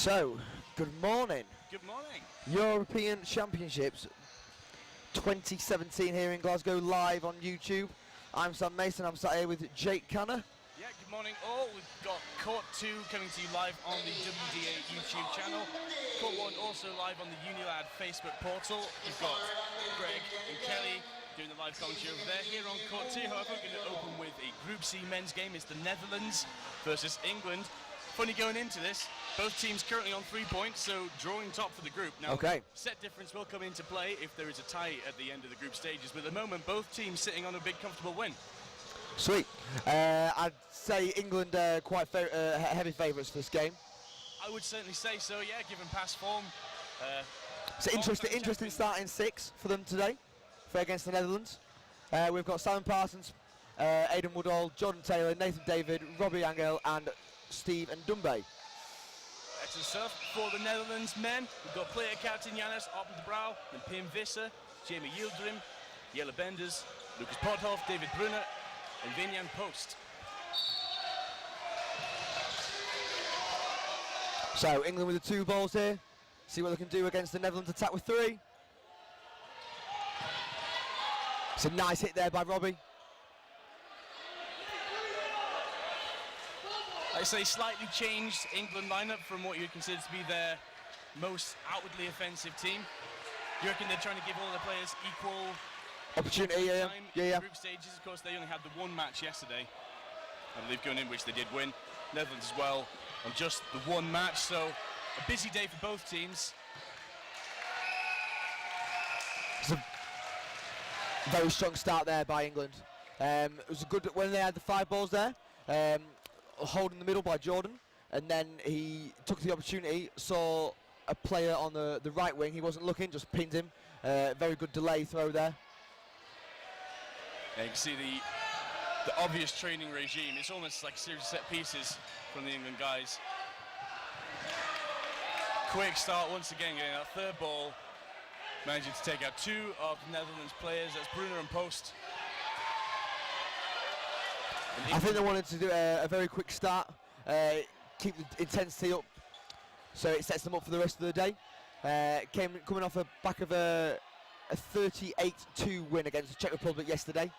So, good morning. Good morning. European Championships 2017 here in Glasgow, live on YouTube. I'm Sam Mason, I'm sat here with Jake Canner. Yeah, good morning all. We've got Court 2 coming to you live on the WDA YouTube channel. Court 1 also live on the Unilad Facebook portal. We've got Greg and Kelly doing the live commentary over there. Here on Court 2, however, we're going to open with a Group C men's game. It's the Netherlands versus England. Funny going into this, both teams currently on 3 points, so drawing top for the group. Now, set difference will come into play if there is a tie at the end of the group stages, but at the moment, both teams sitting on a big, comfortable win. Sweet. I'd say England quite heavy favourites for this game. I would certainly say so, yeah, given past form. It's an interesting starting six for them today, against the Netherlands. We've got Simon Parsons, Aidan Woodall, Jordan Taylor, Nathan David, Robbie Angel, and Steve and Dumbe. Excellent stuff for the Netherlands men. We've got player captain Jannes Oppenbrouw, and Pim Visser, Jamie Yildirim, Jelle Benders, Lucas Pothoff, David Brunner, and Vinjan Post. So England with the 2 balls here. See what they can do against the Netherlands attack with 3. It's a nice hit there by Robbie. I say slightly changed England lineup from what you'd consider to be their most outwardly offensive team. You reckon they're trying to give all their players equal opportunity? Yeah. Group stages, of course, they only had the 1 match yesterday, I believe, going in, which they did win. Netherlands as well on just the 1 match, so a busy day for both teams. It's a very strong start there by England. It was a good when they had the 5 balls there. Holding the middle by Jordan, and then he took the opportunity, saw a player on the right wing, he wasn't looking, just pinned him. Very good delay throw there. Yeah, you can see the obvious training regime. It's almost like a series of set pieces from the England guys. Quick start once again, getting that 3rd ball, managing to take out 2 of the Netherlands players. That's Brunner and Post. I think they wanted to do a very quick start, keep the intensity up, so it sets them up for the rest of the day. Coming off the back of a 38-2 win against the Czech Republic yesterday.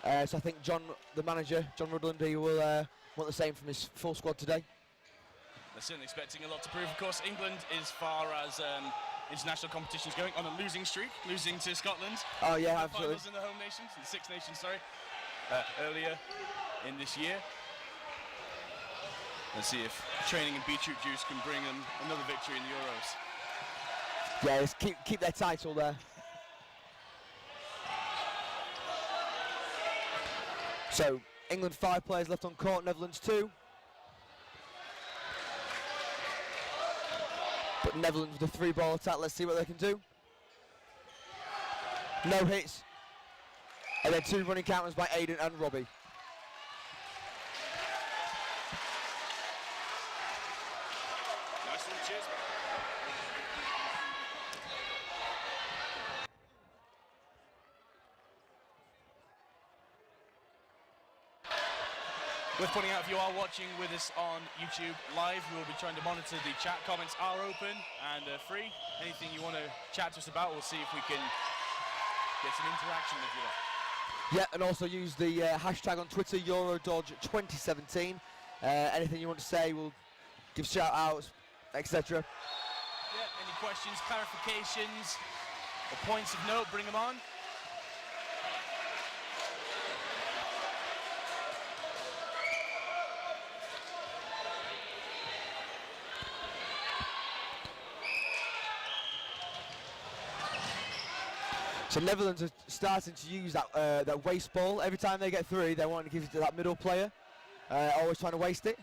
So I think John, the manager, John Rudland, he will want the same from his full squad today. They're certainly expecting a lot to prove. Of course, England, as far as international competitions going, on a losing streak, losing to Scotland. Oh yeah, absolutely. Finals in the home nations, in the 6 Nations, sorry. Earlier in this year. Let's see if training and beetroot juice can bring them another victory in the Euros. Yeah, just keep their title there. So England 5 players left on court, Netherlands 2. But Netherlands with a 3-ball attack. Let's see what they can do. No hits. And then 2 running counters by Aidan and Robbie. Nice one, cheers. Worth pointing out, if you are watching with us on YouTube live, we will be trying to monitor the chat. Comments are open and free. Anything you want to chat to us about, we'll see if we can get some interaction with you. Yeah, and also use the hashtag on Twitter, EuroDodge2017. Anything you want to say, we'll give shout outs, etc. Yeah, any questions, clarifications, or points of note, bring them on. So Netherlands are starting to use that waste ball. Every time they get 3, they want to give it to that middle player. Always trying to waste it.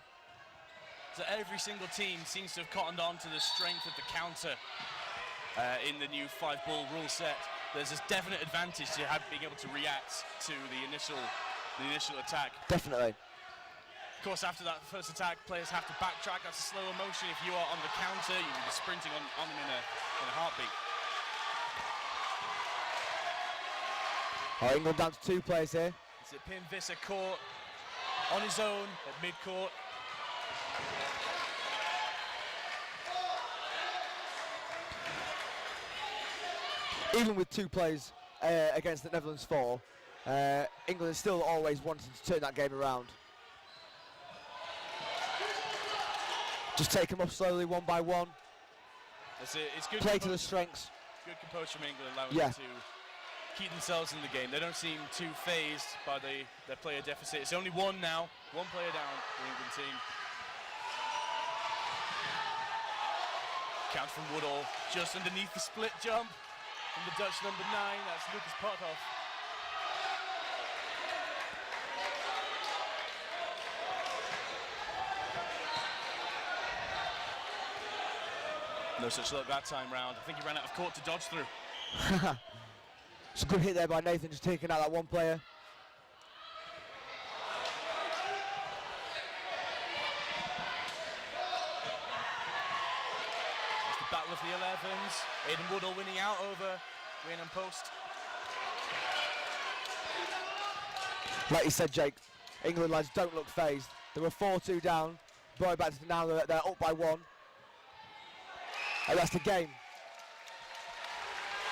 So every single team seems to have cottoned on to the strength of the counter in the new 5-ball rule set. There's this definite advantage to being able to react to the initial attack. Definitely. Of course, after that first attack, players have to backtrack. That's a slower motion. If you are on the counter, you will be sprinting on them in a heartbeat. England down to 2 players here. It's a Pim Visser caught on his own at mid-court. even with 2 players against the Netherlands 4, England is still always wanting to turn that game around. Just take them up slowly, one by one. That's it. It's good. Play to the strengths. Good composure from England, allowing them to keep themselves in the game. They don't seem too phased by their player deficit. It's only 1 now. 1 player down for the England team. Count from Woodall, just underneath the split jump from the Dutch number 9. That's Lucas Pothoff. No such luck that time round. I think he ran out of court to dodge through. It's a good hit there by Nathan, just taking out that one player. It's the battle of the 11s. Aidan Woodall winning out over Raynham Post. Like you said, Jake, England lads don't look phased. They were 4-2 down, brought it back to now they're up by 1. And that's the game.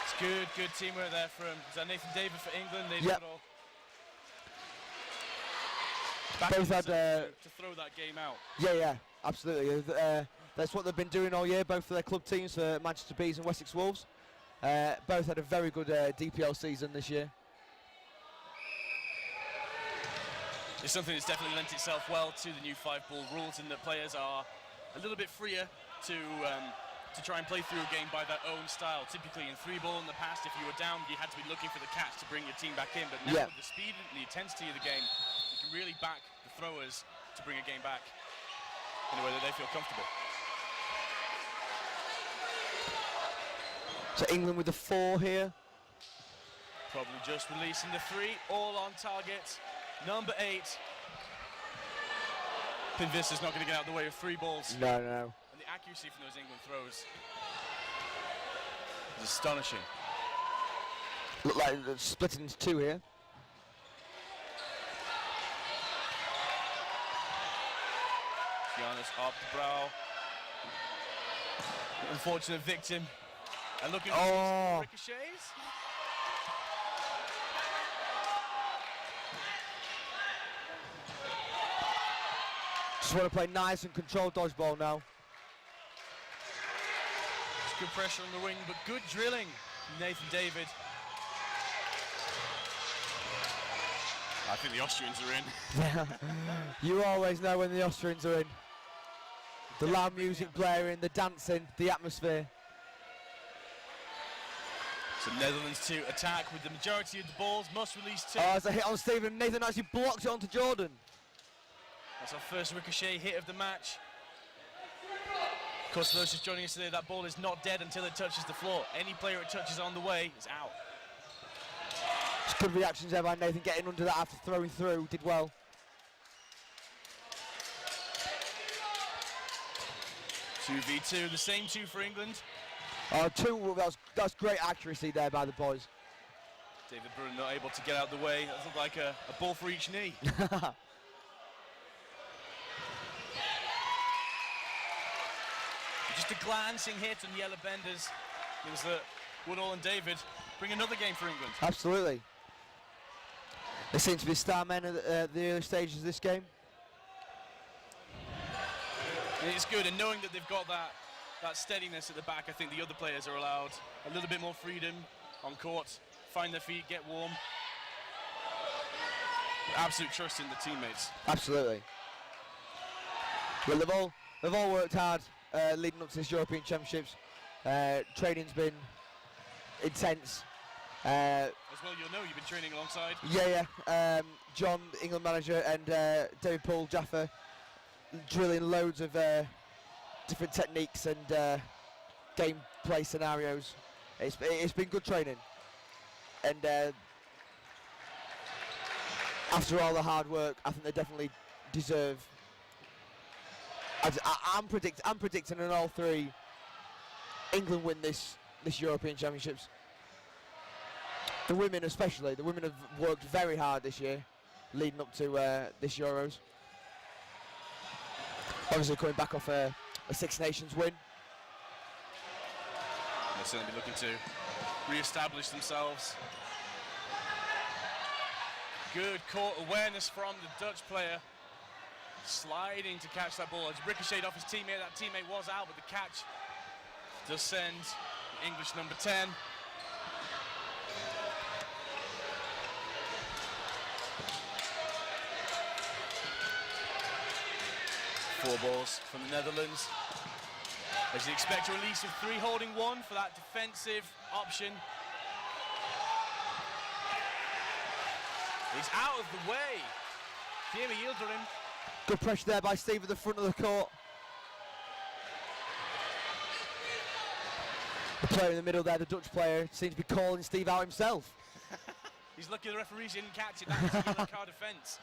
It's good teamwork there from is that Nathan David for England. Yep. Both had to throw that game out. Yeah, absolutely. That's what they've been doing all year, both for their club teams, for Manchester Bees and Wessex Wolves. Both had a very good DPL season this year. It's something that's definitely lent itself well to the new 5-ball rules, in that players are a little bit freer to try and play through a game by their own style. Typically in 3-ball in the past, if you were down, you had to be looking for the catch to bring your team back in. But now with the speed and the intensity of the game, you can really back the throwers to bring a game back in a way that they feel comfortable. So England with the 4 here. Probably just releasing the 3, all on target. Number 8. Pinvis is not going to get out of the way of 3 balls. No. And the accuracy from those England throws is astonishing. Look like they're split into 2 here. Giannis up the brow. Unfortunate victim. And looking for ricochets. Just want to play nice and controlled dodgeball now. It's good pressure on the wing, but good drilling from Nathan David. I think the Austrians are in. You always know when the Austrians are in. The loud music blaring, the dancing, the atmosphere. So Netherlands to attack with the majority of the balls, must release 2. As a hit on Stephen, Nathan actually blocks it onto Jordan. That's our first ricochet hit of the match. Of course, for those just joining us today, that ball is not dead until it touches the floor. Any player it touches on the way is out. Just good reactions there by Nathan, getting under that after throwing through, did well. Two v 2, the same 2 for England. That's great accuracy there by the boys. David Bruin not able to get out of the way. That looked like a ball for each knee. Just a glancing hit on yellow benders means that Woodall and David bring another game for England. Absolutely. They seem to be star men at the early stages of this game. And it's good, and knowing that they've got that steadiness at the back, I think the other players are allowed a little bit more freedom on court, find their feet, get warm. Absolute trust in the teammates. Absolutely. Well, they've all worked hard leading up to this European Championships. Training's been intense. As well, you'll know you've been training alongside. Yeah. John, England manager, and David Paul Jaffa drilling loads of different techniques and gameplay scenarios. It's been good training, and after all the hard work, I think they definitely deserve. I'm predicting an all 3 England win this European Championships. The women especially. The women have worked very hard this year, leading up to this Euros. Obviously coming back off a Six Nations win. They'll certainly be looking to re-establish themselves. Good court awareness from the Dutch player. Sliding to catch that ball. It's ricocheted off his teammate. That teammate was out, but the catch does send the English number 10. Four balls from the Netherlands. As you expect a release of 3 holding 1 for that defensive option. He's out of the way. Jamie Yildirim. Good pressure there by Steve at the front of the court. The player in the middle there, the Dutch player, seems to be calling Steve out himself. He's lucky the referees didn't catch it. That was a yellow card offence.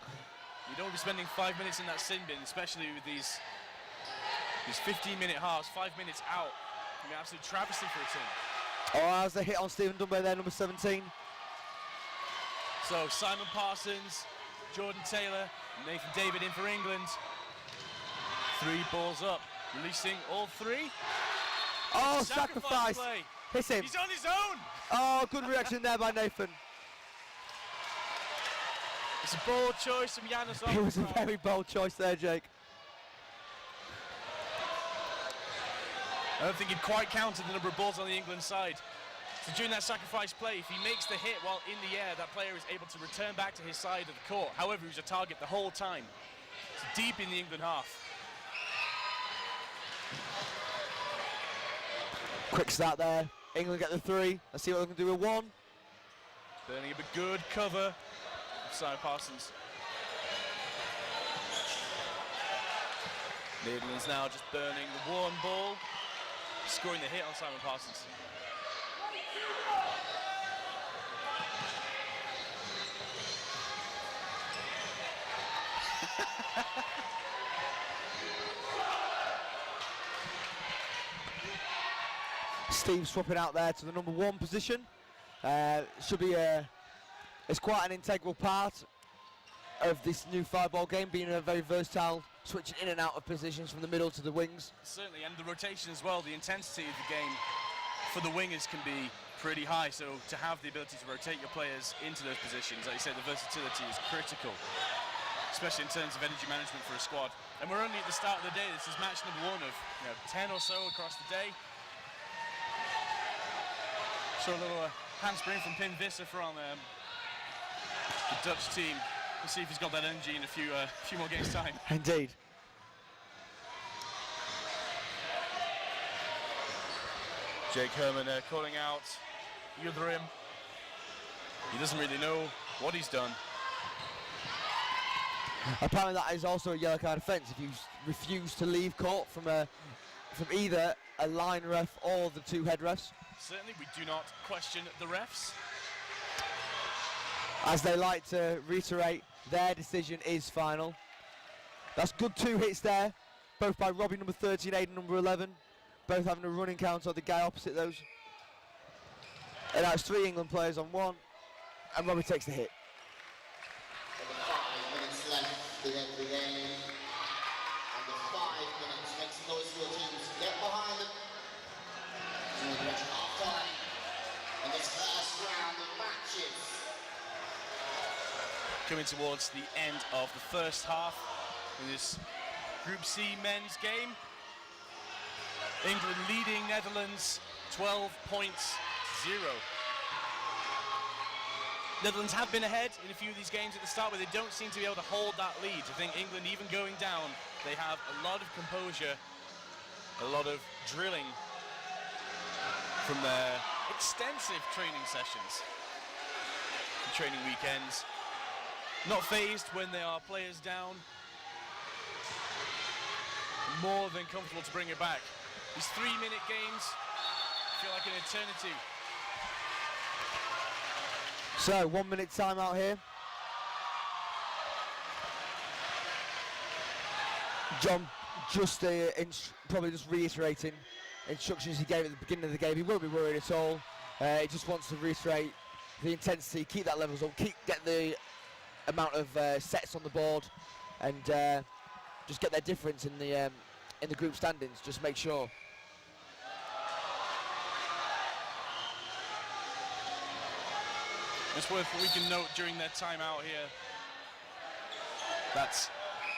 You don't be spending 5 minutes in that sin bin, especially with these 15-minute halves, 5 minutes out. An absolute travesty for a team. Oh, as a hit on Stephen Dunbar there, number 17. So Simon Parsons, Jordan Taylor, Nathan David in for England. 3 balls up, releasing all 3. Oh, sacrifice. Play. Hit him. He's on his own. Oh, good reaction there by Nathan. It's a bold choice from Janis. It was a very bold choice there, Jake. I don't think he'd quite counted the number of balls on the England side. So during that sacrifice play, if he makes the hit while in the air, that player is able to return back to his side of the court. However, he was a target the whole time. It's deep in the England half. Quick start there. England get the 3. Let's see what they can do with 1. Burning up a good cover. Simon Parsons. Netherlands now just burning the 1 ball. Scoring the hit on Simon Parsons. Steve swapping out there to the number 1 position. Should be it's quite an integral part of this new 5-ball game, being a very versatile, switching in and out of positions from the middle to the wings. Certainly, and the rotation as well, the intensity of the game for the wingers can be pretty high, so to have the ability to rotate your players into those positions, like you said, the versatility is critical, especially in terms of energy management for a squad. And we're only at the start of the day. This is match number 1 of 10 or so across the day. So a little handspring from Pim Visser from the Dutch team. We'll see if he's got that energy in a few more games' time. Indeed. Jake Herman calling out Yildirim. He doesn't really know what he's done. Apparently that is also a yellow card offence if you refuse to leave court from either a line ref or the 2 head refs. Certainly, we do not question the refs. As they like to reiterate, their decision is final. That's good 2 hits there, both by Robbie number 13, Aiden number 11, both having a running count on the guy opposite those. And that's 3 England players on 1, and Robbie takes the hit. 5 minutes left to end the game. Under 5 minutes, make some noise for your teams. Get behind them. Half time in this first round of matches. Coming towards the end of the first half in this Group C men's game. England leading Netherlands 12 points to 0. Netherlands have been ahead in a few of these games at the start, but they don't seem to be able to hold that lead. I think England, even going down, they have a lot of composure, a lot of drilling from their extensive training sessions and training weekends. Not phased when there are players down. More than comfortable to bring it back. These 3-minute games feel like an eternity. So 1 minute timeout here. John just probably just reiterating instructions he gave at the beginning of the game. He won't be worried at all. He just wants to reiterate the intensity, keep that levels up, get the amount of sets on the board, and just get their difference in the group standings. Just make sure. It's worth we can note during their timeout here. That's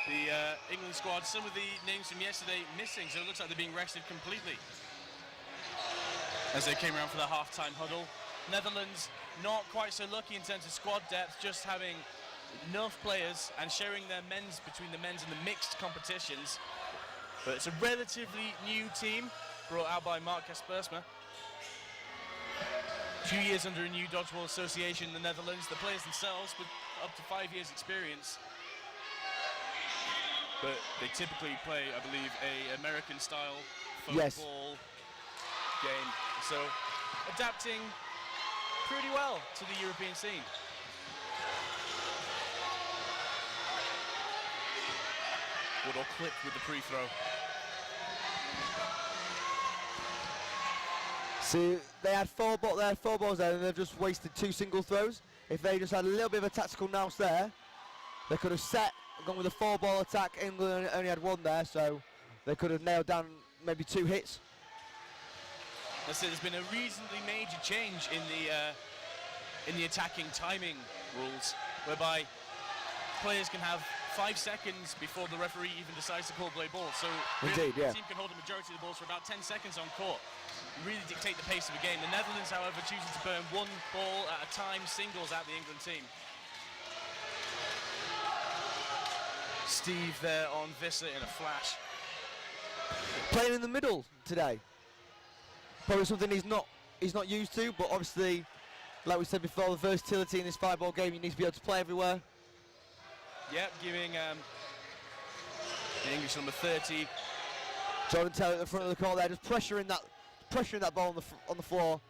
the England squad. Some of the names from yesterday missing, so it looks like they're being rested completely as they came around for the half-time huddle. Netherlands not quite so lucky in terms of squad depth, just having enough players and sharing their men's between the men's and the mixed competitions. But it's a relatively new team brought out by Mark Kaspersma. 2 years under a new dodgeball association in the Netherlands. The players themselves with up to 5 years experience. But they typically play, I believe, a American style football game. So adapting pretty well to the European scene. Woodall clipped with the free throw. See, they had four balls there, and they've just wasted 2 single throws. If they just had a little bit of a tactical nous there, they could have set and gone with a 4-ball attack. England only had 1 there, so they could have nailed down maybe 2 hits. That's it. There's been a reasonably major change in the attacking timing rules, whereby players can have 5 seconds before the referee even decides to call play ball. So really, the team can hold the majority of the balls for about 10 seconds on court. Really dictate the pace of a game. The Netherlands, however, choosing to burn 1 ball at a time, singles out the England team. Steve there on Visser in a flash. Playing in the middle today. Probably something he's not used to, but obviously, like we said before, the versatility in this 5-ball game, you need to be able to play everywhere. Yep, giving the English number 30. Jordan Taylor at the front of the court there, just pressuring that ball on the floor.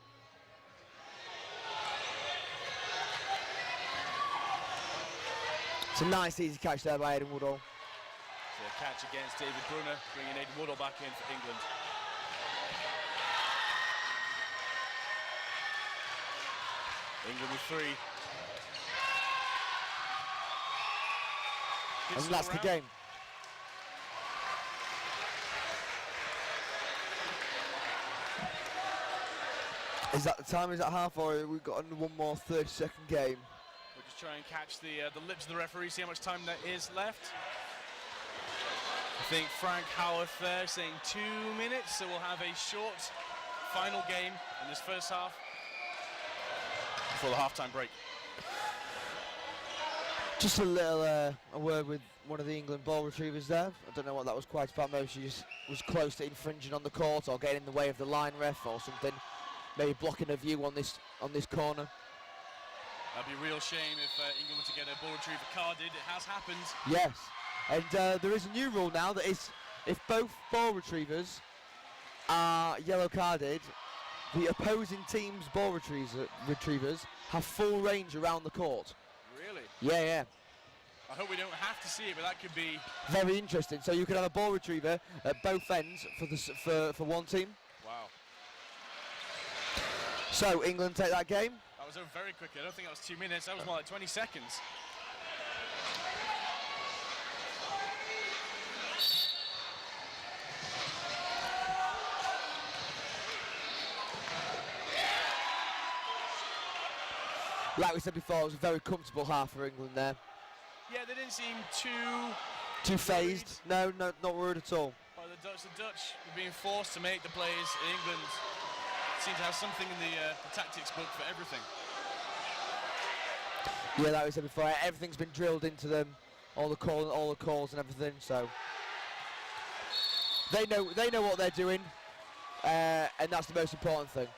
It's a nice, easy catch there by Aidan Woodall. So a catch against David Brunner, bringing Aidan Woodall back in for England. England with 3. And that's the game. Is that the time? Is that half, or we've got 1 more 30-second game? We'll just try and catch the lips of the referee, see how much time there is left. I think Frank Howarth there saying 2 minutes, so we'll have a short final game in this first half before the halftime break. Just a little a word with one of the England ball retrievers there. I don't know what that was quite about. Maybe she just was close to infringing on the court or getting in the way of the line ref or something. Maybe blocking a view on this corner. That'd be a real shame if England were to get a ball retriever carded. It has happened. Yes, and there is a new rule now that is, if both ball retrievers are yellow carded, the opposing team's ball retrievers have full range around the court. Really? Yeah. I hope we don't have to see it, but that could be very interesting. So you could have a ball retriever at both ends for one team. Wow. So England take that game. That was over very quickly. I don't think that was 2 minutes. That was more like 20 seconds. Like we said before, it was a very comfortable half for England there. Yeah, they didn't seem too phased. No, not worried at all. By the Dutch were being forced to make the plays. England seem to have something in the tactics book for everything. Yeah, like we said before, everything's been drilled into them, all the calls and everything. So they know what they're doing, and that's the most important thing.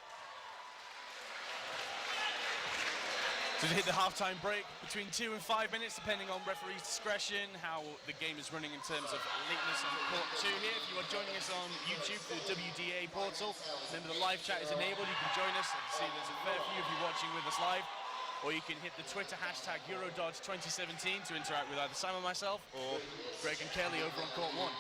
So to hit the halftime break between 2 and 5 minutes, depending on referee's discretion, how the game is running in terms of lateness on court 2 here. If you are joining us on YouTube through the WDA portal, remember the live chat is enabled. You can join us. I can see there's a fair few of you watching with us live. Or you can hit the Twitter hashtag EuroDodge2017 to interact with either Sam and myself or Greg and Kelly over on court 1.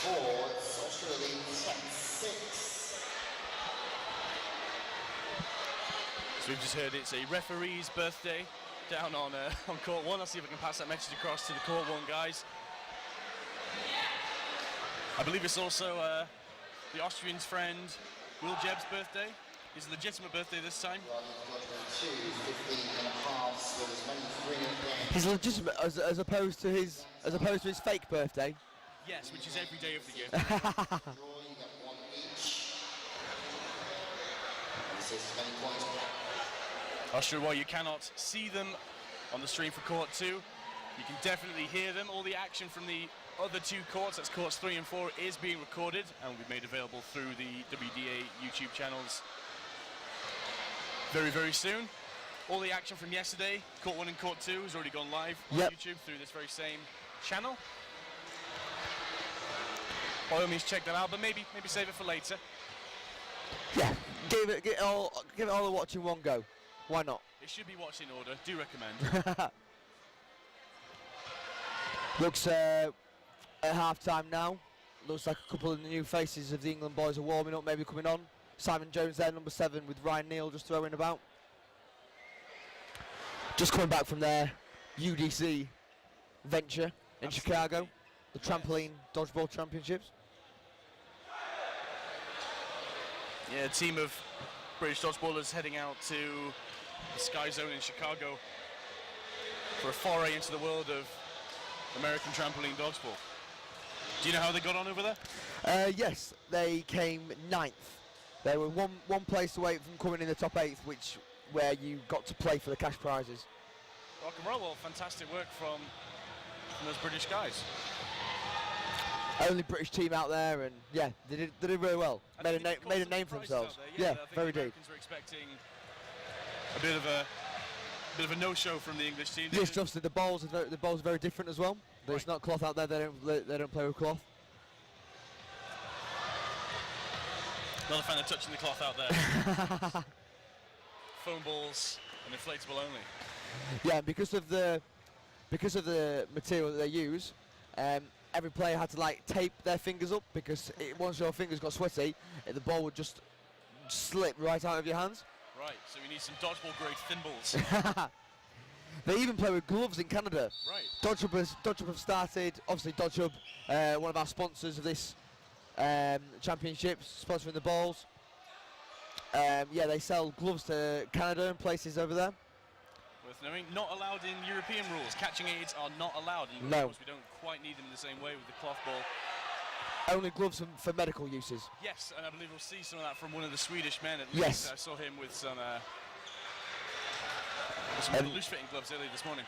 Forwards, Australia 10-6. So we've just heard it's a referee's birthday down on court 1. I'll see if I can pass that message across to the court 1 guys. I believe it's also the Austrian's friend Will Jebb's birthday. His legitimate birthday this time. His legitimate, as opposed to his fake birthday. Yes, which is every day of the year. Austria, while you cannot see them on the stream for court 2, you can definitely hear them. All the action from the other 2 courts, that's courts 3 and 4, is being recorded and will be made available through the WDA YouTube channels very, very soon. All the action from yesterday, court 1 and court 2, has already gone live on YouTube through this very same channel. By all means, check that out, but maybe save it for later. Yeah, give it all a watch in one go. Why not? It should be watched in order. Do recommend. Looks at half-time now. Looks like a couple of the new faces of the England boys are warming up, maybe coming on. Simon Jones there, number 7, with Ryan Neal just throwing about. Just coming back from their UDC venture in Chicago, the trampoline dodgeball championships. Yeah, a team of British dodgeballers heading out to the Sky Zone in Chicago for a foray into the world of American trampoline dodgeball. Do you know how they got on over there? Yes, they came 9th. They were one place away from coming in the top 8th, where you got to play for the cash prizes. Rock and roll, well, fantastic work from those British guys. Only British team out there, and yeah, they did really well. Made a name for themselves. Yeah, Yeah, very deep. deep. Were expecting a bit of a no-show from the English team. Yes, just the balls are very different as well. There's not cloth out there. They don't play with cloth. Not a fan of touching the cloth out there. Foam balls and inflatable only. Yeah, because of the material that they use, every player had to like tape their fingers up, because once your fingers got sweaty, the ball would just slip right out of your hands. Right, so we need some dodgeball grade thimbles. They even play with gloves in Canada. Right. Dodge Hub have started. Obviously, Dodge Hub, one of our sponsors of this championship, sponsoring the balls. Yeah, they sell gloves to Canada and places over there. Worth knowing, not allowed in European rules. Catching aids are not allowed in No. rules. We don't quite need them in the same way with the cloth ball. Only gloves for medical uses. Yes, and I believe we'll see some of that from one of the Swedish men at Yes. least. I saw him with some loose-fitting gloves earlier this morning.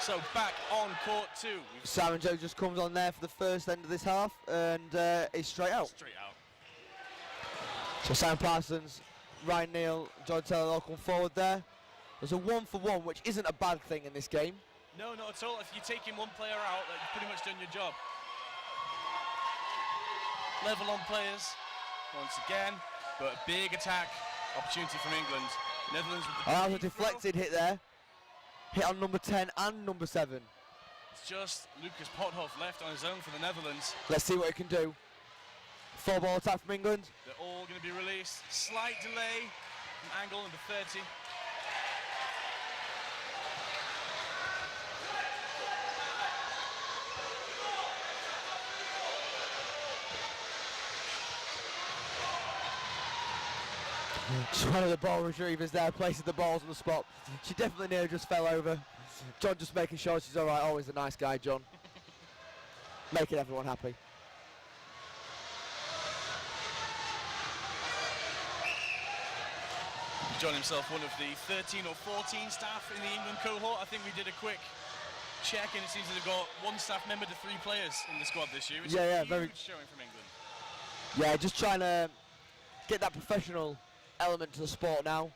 So back on court 2. Simon Jones just comes on there for the first end of this half, and is straight out. Straight out. So Sam Parsons, Ryan Neal, John Taylor all come forward there. There's a 1-for-1, which isn't a bad thing in this game. No, not at all. If you're taking one player out, you've pretty much done your job. Level on players once again, but a big attack opportunity from England. Netherlands with the That was a free throw. deflected hit there. Hit on number 10 and number 7. It's just Lucas Pothoff left on his own for the Netherlands. Let's see what he can do. 4-ball attack from England. They're all going to be released. Slight delay from angle number 30. Just one of the ball retrievers there, placing the balls on the spot. She definitely nearly just fell over. John just making sure she's all right. Always a nice guy, John. Making everyone happy. John himself, one of the 13 or 14 staff in the England cohort. I think we did a quick check, and it seems that they've got one staff member to 3 players in the squad this year. It's a huge very showing from England. Yeah, just trying to get that professional element to the sport now.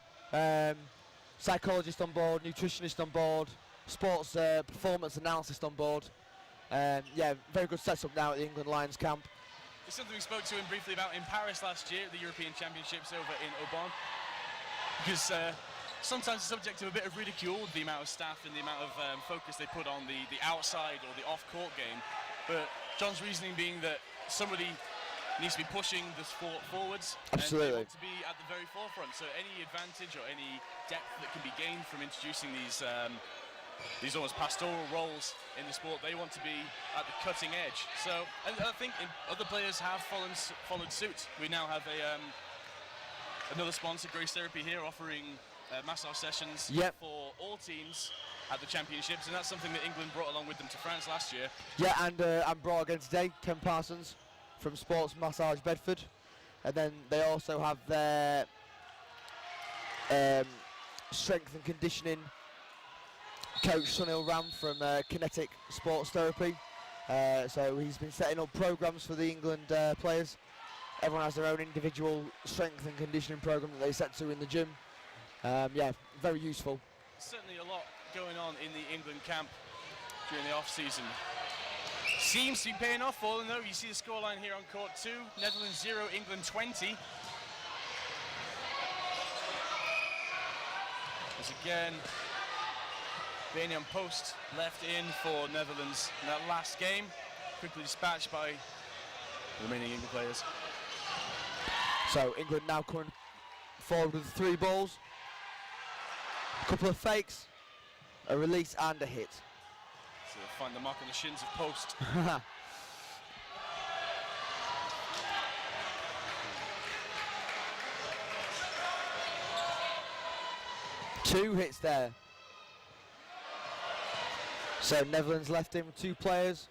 Psychologist on board, nutritionist on board, sports performance analyst on board. Yeah, very good setup now at the England Lions camp. It's something we spoke to him briefly about in Paris last year at the European Championships over in Aubin. Because sometimes it's subject to a bit of ridicule, the amount of staff and the amount of focus they put on the outside or the off-court game. But John's reasoning being that somebody needs to be pushing the sport forwards. Absolutely. And they want to be at the very forefront. So any advantage or any depth that can be gained from introducing these almost pastoral roles in the sport, they want to be at the cutting edge. So, and I think other players have followed suit. We now have another sponsor, Grace Therapy, here offering massage sessions for all teams at the championships, and that's something that England brought along with them to France last year. Yeah, and brought again today, Ken Parsons from Sports Massage Bedford, and then they also have their strength and conditioning coach Sunil Ram from Kinetic Sports Therapy. So he's been setting up programs for the England players. Everyone has their own individual strength and conditioning program that they set to in the gym. Yeah, very useful. Certainly a lot going on in the England camp during the off-season. Seems to be paying off for them though. You see the scoreline here on court 2, Netherlands 0, England 20. As again, Bainey on post left in for Netherlands in that last game. Quickly dispatched by the remaining England players. So England now coming forward with 3 balls. A couple of fakes, a release and a hit. So find the mark on the shins of post. 2 hits there. So Netherlands left in with 2 players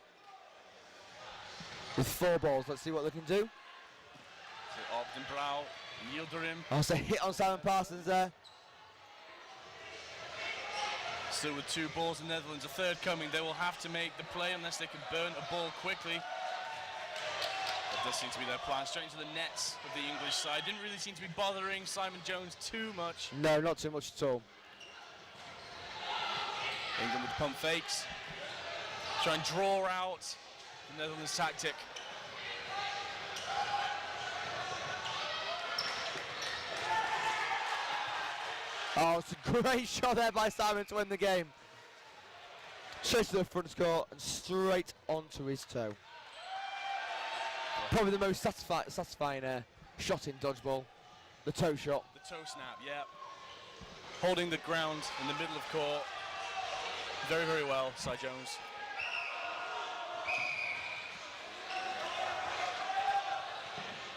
with 4 balls. Let's see what they can do. So Obdenbrouw, Yildirim. Oh, it's a hit on Simon Parsons there. Still with 2 balls, the Netherlands, a third coming. They will have to make the play unless they can burn a ball quickly. That does seem to be their plan. Straight into the nets of the English side. Didn't really seem to be bothering Simon Jones too much. No, not too much at all. England with pump fakes. Try and draw out the Netherlands tactic. Oh, it's a great shot there by Simon to win the game. Straight to the front court and straight onto his toe. Probably the most satisfying shot in dodgeball. The toe shot. The toe snap, yeah. Holding the ground in the middle of court. Very, very well, Cy Jones.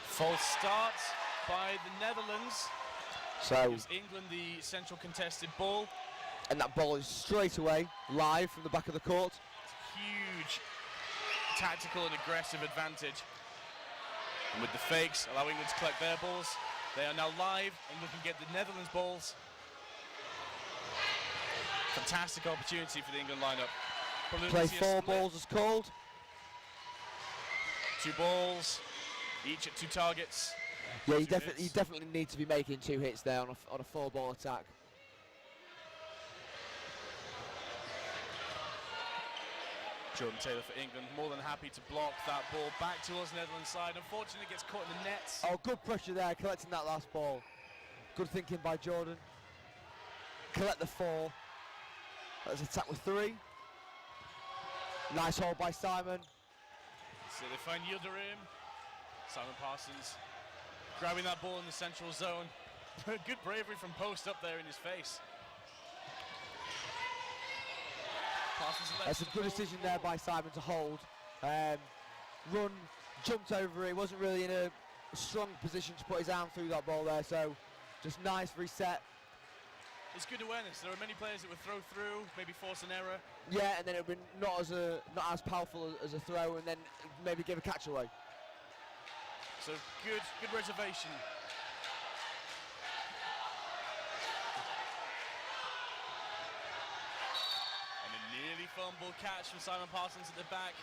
False start by the Netherlands. So Gives England the central contested ball. And that ball is straight away, live from the back of the court. Huge tactical and aggressive advantage. And with the fakes, allowing England to collect their balls. They are now live and looking to get the Netherlands balls. Fantastic opportunity for the England lineup. Probably Play see a 4 split. balls is called. 2 balls, each at 2 targets. Yeah, you 2 hits. definitely need to be making 2 hits there on a 4 ball attack. Jordan Taylor for England, more than happy to block that ball back towards the Netherlands side. Unfortunately, it gets caught in the nets. Oh, good pressure there, collecting that last ball. Good thinking by Jordan. Collect the 4. Let's attack with 3. Nice hold by Simon. So they find Yildirim. Simon Parsons grabbing that ball in the central zone. Good bravery from post up there in his face. Parsons That's a good decision there by Simon to hold. Run, jumped over it, wasn't really in a strong position to put his arm through that ball there, so just nice reset. It's good awareness. There are many players that would throw through, maybe force an error. Yeah, and then it would be not as powerful as a throw, and then maybe give a catch away. So good reservation. And a nearly fumble catch from Simon Parsons at the back.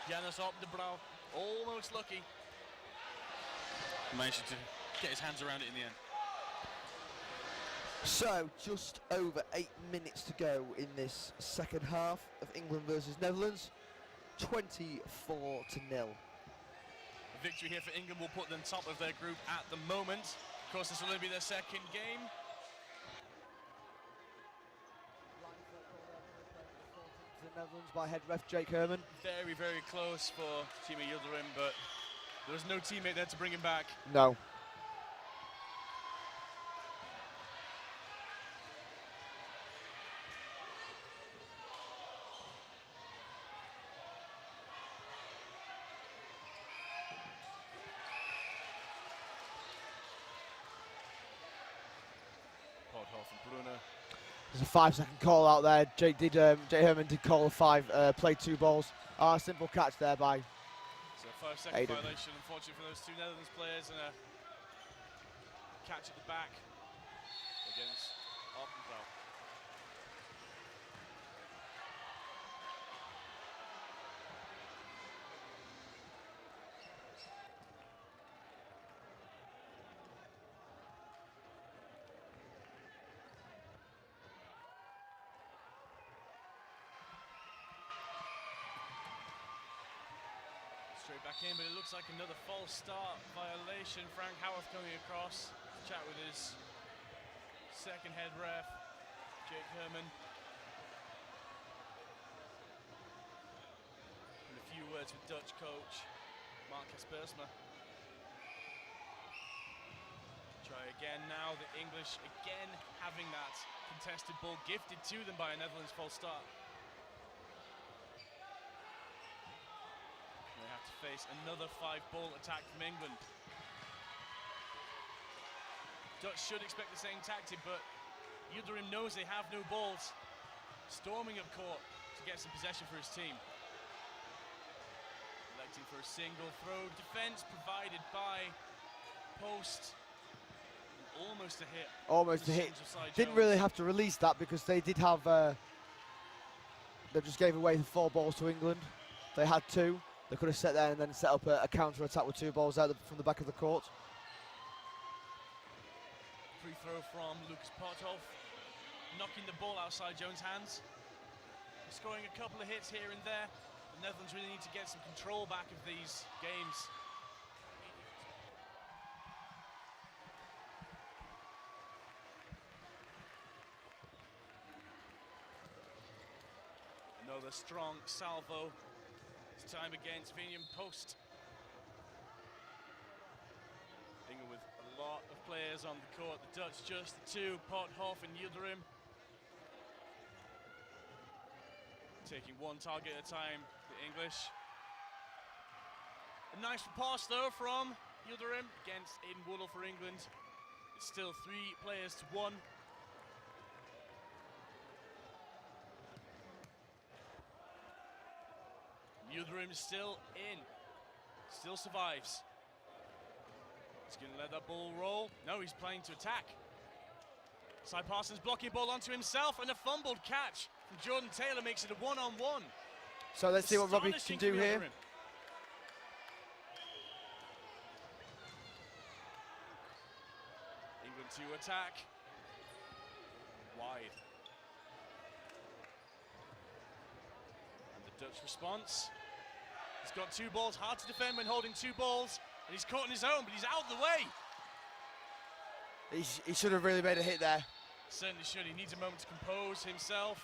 Janus Obdenbrouw almost lucky. Managed to get his hands around it in the end. So, just over 8 minutes to go in this second half of England versus Netherlands. 24-0. A victory here for England will put them top of their group at the moment. Of course, this will only be their second game. the Netherlands by head ref Jake Herman. Very, very close for teammate Yildirim, but there was no teammate there to bring him back. No. There's a 5-second call out there. Jake Herman did call a 5, played 2 balls. Simple catch there by So a 5-second violation, unfortunately for those 2 Netherlands players, and a catch at the back against Oppenthal. Straight back in, but it looks like another false start violation. Frank Howarth coming across to chat with his second head ref, Jake Herman. And a few words with Dutch coach, Marcus Bersma. Try again now, the English again having that contested ball gifted to them by a Netherlands false start. They have to face another 5-ball attack from England. Dutch should expect the same tactic, but Yildirim knows they have no balls. Storming up court to get some possession for his team. Electing for a single throw. Defense provided by Post. And almost a hit. Almost a hit. Didn't really have to release that because they did have... they just gave away the 4 balls to England. They had 2. They could have set there and then set up a counter-attack with 2 balls out from the back of the court. Free throw from Lucas Pothoff, knocking the ball outside Jones' hands. Scoring a couple of hits here and there. The Netherlands really need to get some control back of these games. Another strong salvo. This time against Vinium Post. England with a lot of players on the court. The Dutch just the 2, Pothoff and Yildirim. Taking 1 target at a time, the English. A nice pass though from Yildirim against Aiden Woodall for England. It's still 3 players to 1. Yildirim still in, still survives. He's going to let that ball roll. No, he's playing to attack. Cy Parsons blocking ball onto himself, and a fumbled catch from Jordan Taylor makes it a 1-on-1. So let's see what Robbie can do here. England to attack. Wide. And the Dutch response. He's got 2 balls, hard to defend when holding 2 balls, and he's caught in his own, but he's out of the way. He should have really made a hit there. Certainly should. He needs a moment to compose himself.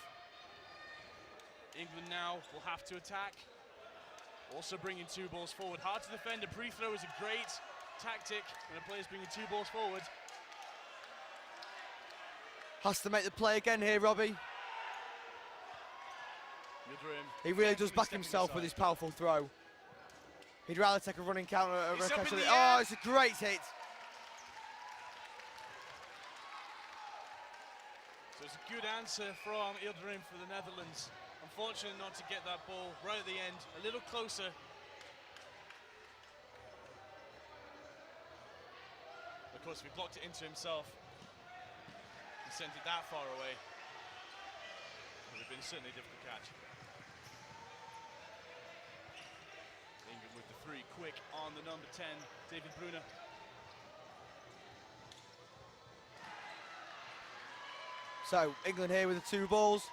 England now will have to attack. Also bringing 2 balls forward. Hard to defend. A pre-throw is a great tactic when a player's bringing 2 balls forward. Has to make the play again here, Robbie. He really does back himself with his powerful throw. He'd rather take a running counter over a catch. Oh, it's a great hit. So it's a good answer from Yildirim for the Netherlands. Unfortunate not to get that ball right at the end, a little closer. Of course, if he blocked it into himself and sent it that far away, it would have been certainly a difficult catch. England with the 3, quick on the number 10, David Brunner. So England here with the 2 balls,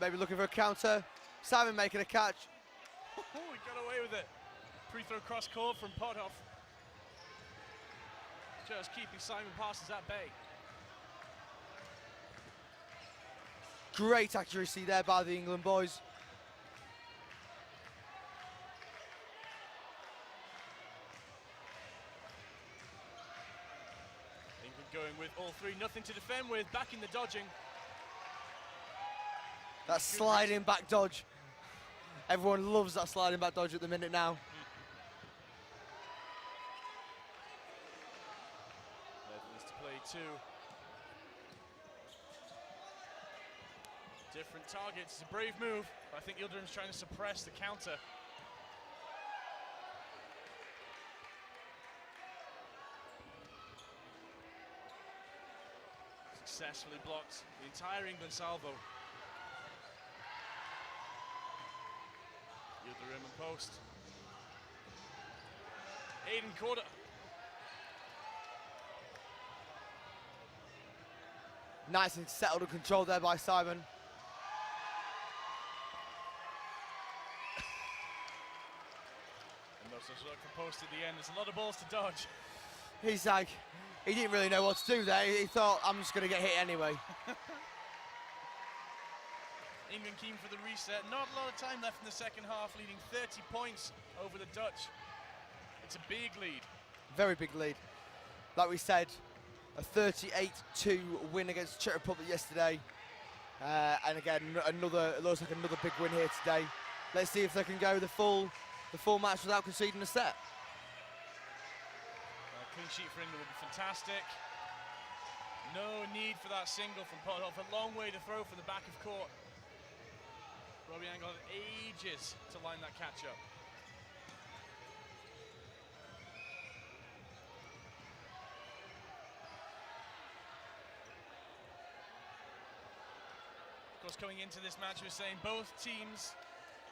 maybe looking for a counter. Simon making a catch. Oh, he got away with it. Free throw cross court from Pothoff. Just keeping Simon Parsons at bay. Great accuracy there by the England boys. England going with all three, nothing to defend with, back in the dodging. That sliding back dodge. Everyone loves that sliding back dodge at the minute now. Netherlands to play two. Different targets, it's a brave move, but I think Yildirim's trying to suppress the counter. Successfully blocked the entire England salvo. Yildirim and post. Aiden caught it. Nice and settled and controlled there by Simon. And no such luck for post at the end. There's a lot of balls to dodge. He's like, he didn't really know what to do there. He thought, I'm just going to get hit anyway. England keen for the reset. Not a lot of time left in the second half, leading 30 points over the Dutch. It's a big lead. Very big lead. Like we said, a 38-2 win against the Czech Republic yesterday. And again, it looks like another big win here today. Let's see if they can go the full match without conceding a set. Clean sheet for England would be fantastic. No need for that single from Pothoff. A long way to throw from the back of court. Robbie Angle had ages to line that catch up. Of course, coming into this match, we're saying both teams,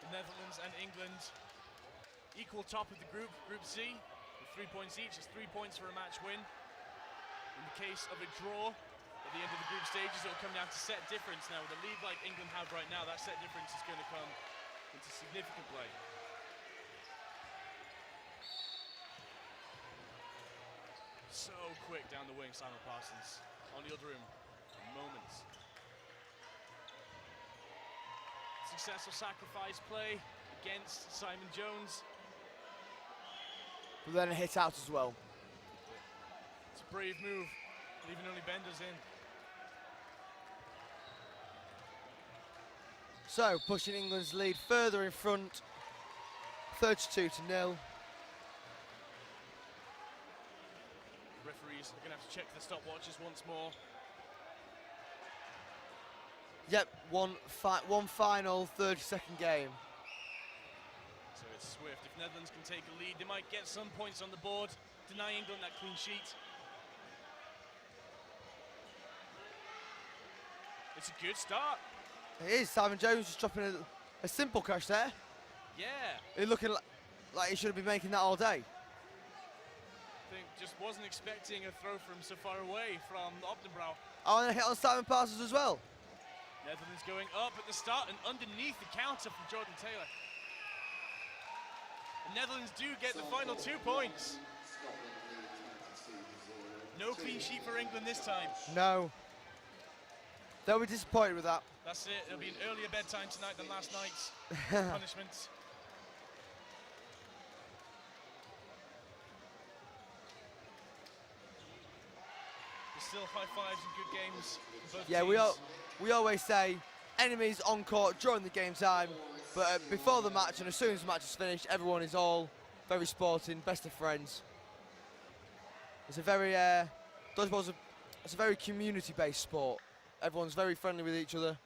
the Netherlands and England, equal top of the group, Group C, with 3 points each. It's 3 points for a match win. In the case of a draw, at the end of the group stages, it will come down to set difference. Now, with a lead like England have right now, that set difference is going to come into significant play. So quick down the wing, Simon Parsons. On the other rim, moments. Successful sacrifice play against Simon Jones. But then a hit out as well. It's a brave move, leaving only Benders in. So, pushing England's lead further in front, 32-0. Referees are going to have to check the stopwatches once more. Yep, one final 30-second game. So it's swift. If Netherlands can take a lead, they might get some points on the board, deny England that clean sheet. It's a good start. It is. Simon Jones just dropping a simple crash there. Yeah. It looking like he should have been making that all day. I think just wasn't expecting a throw from so far away from Optenbrouw. Oh, and a hit on Simon Parsons as well. Netherlands going up at the start and underneath the counter from Jordan Taylor. The Netherlands do get the final 2 points. No clean sheet for England this time. No. They'll be disappointed with that. That's it. It'll be an earlier bedtime tonight than last night's punishment. There's still high fives and good games for both teams. We always say enemies on court during the game time, but before the match and as soon as the match is finished, everyone is all very sporting, best of friends. It's a very dodgeball's it's a very community-based sport. Everyone's very friendly with each other.